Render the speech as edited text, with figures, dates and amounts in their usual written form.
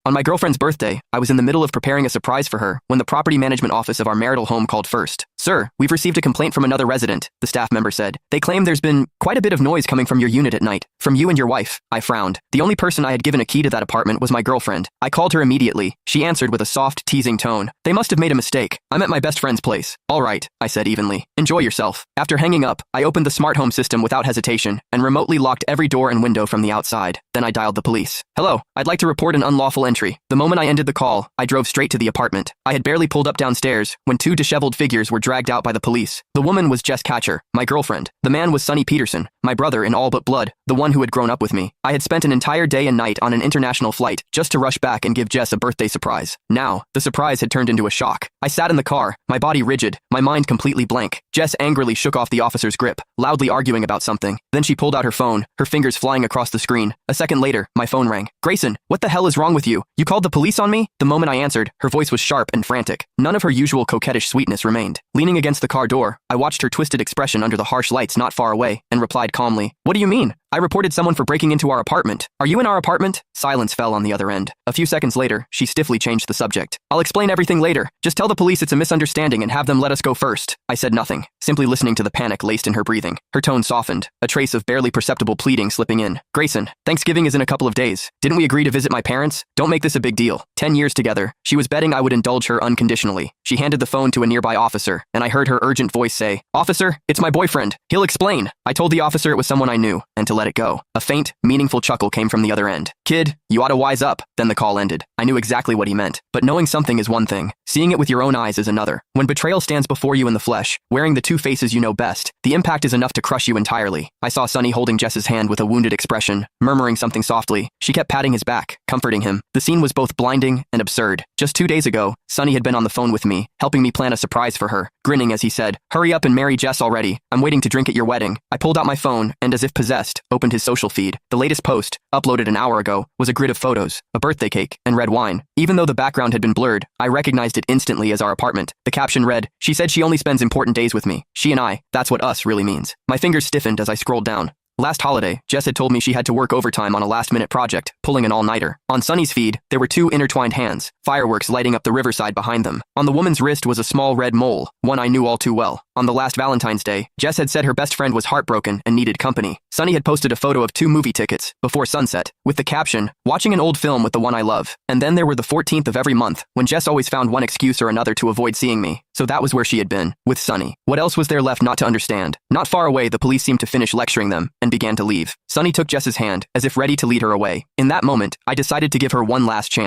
On my girlfriend's birthday, I was in the middle of preparing a surprise for her when the property management office of our marital home called first. Sir, we've received a complaint from another resident, the staff member said. They claim there's been quite a bit of noise coming from your unit at night. From you and your wife. I frowned. The only person I had given a key to that apartment was my girlfriend. I called her immediately. She answered with a soft, teasing tone. They must have made a mistake. I'm at my best friend's place. All right, I said evenly. Enjoy yourself. After hanging up, I opened the smart home system without hesitation and remotely locked every door and window from the outside. Then I dialed the police. Hello, I'd like to report an unlawful entry. The moment I ended the call, I drove straight to the apartment. I had barely pulled up downstairs when two disheveled figures were dragged out by the police. The woman was Jess Catcher, my girlfriend. The man was Sonny Peterson, my brother in all but blood, the one who had grown up with me. I had spent an entire day and night on an international flight just to rush back and give Jess a birthday surprise. Now, the surprise had turned into a shock. I sat in the car, my body rigid, my mind completely blank. Jess angrily shook off the officer's grip, loudly arguing about something. Then she pulled out her phone, her fingers flying across the screen. A second later, my phone rang. Grayson, what the hell is wrong with you? You called the police on me? The moment I answered, her voice was sharp and frantic. None of her usual coquettish sweetness remained. Leaning against the car door, I watched her twisted expression under the harsh lights not far away and replied calmly, What do you mean? I reported someone for breaking into our apartment. Are you in our apartment? Silence fell on the other end. A few seconds later, she stiffly changed the subject. I'll explain everything later. Just tell the police it's a misunderstanding and have them let us go first. I said nothing, simply listening to the panic laced in her breathing. Her tone softened, a trace of barely perceptible pleading slipping in. Grayson, Thanksgiving is in a couple of days. Didn't we agree to visit my parents? Don't make this a big deal. 10 years together. She was betting I would indulge her unconditionally. She handed the phone to a nearby officer, and I heard her urgent voice say, Officer, it's my boyfriend. He'll explain. I told the officer it was someone I knew, and to let it go. A faint, meaningful chuckle came from the other end. Kid, you ought to wise up. Then the call ended. I knew exactly what he meant. But knowing something is one thing. Seeing it with your own eyes is another. When betrayal stands before you in the flesh, wearing the two faces you know best, the impact is enough to crush you entirely. I saw Sonny holding Jess's hand with a wounded expression, murmuring something softly. She kept patting his back, comforting him. The scene was both blinding and absurd. Just 2 days ago, Sonny had been on the phone with me, helping me plan a surprise for her, grinning as he said, Hurry up and marry Jess already. I'm waiting to drink at your wedding. I pulled out my phone and, as if possessed, opened his social feed. The latest post, uploaded an hour ago, was a grid of photos, a birthday cake, and red wine. Even though the background had been blurred, I recognized it instantly as our apartment. The caption read, She said she only spends important days with me. She and I, that's what us really means. My fingers stiffened as I scrolled down. Last holiday, Jess had told me she had to work overtime on a last-minute project, pulling an all-nighter. On Sonny's feed, there were two intertwined hands, fireworks lighting up the riverside behind them. On the woman's wrist was a small red mole, one I knew all too well. On the last Valentine's Day, Jess had said her best friend was heartbroken and needed company. Sonny had posted a photo of 2 movie tickets, before sunset, with the caption, Watching an old film with the one I love. And then there were the 14th of every month, when Jess always found one excuse or another to avoid seeing me. So that was where she had been, with Sonny. What else was there left not to understand? Not far away, the police seemed to finish lecturing them, and began to leave. Sonny took Jess's hand, as if ready to lead her away. In that moment, I decided to give her one last chance.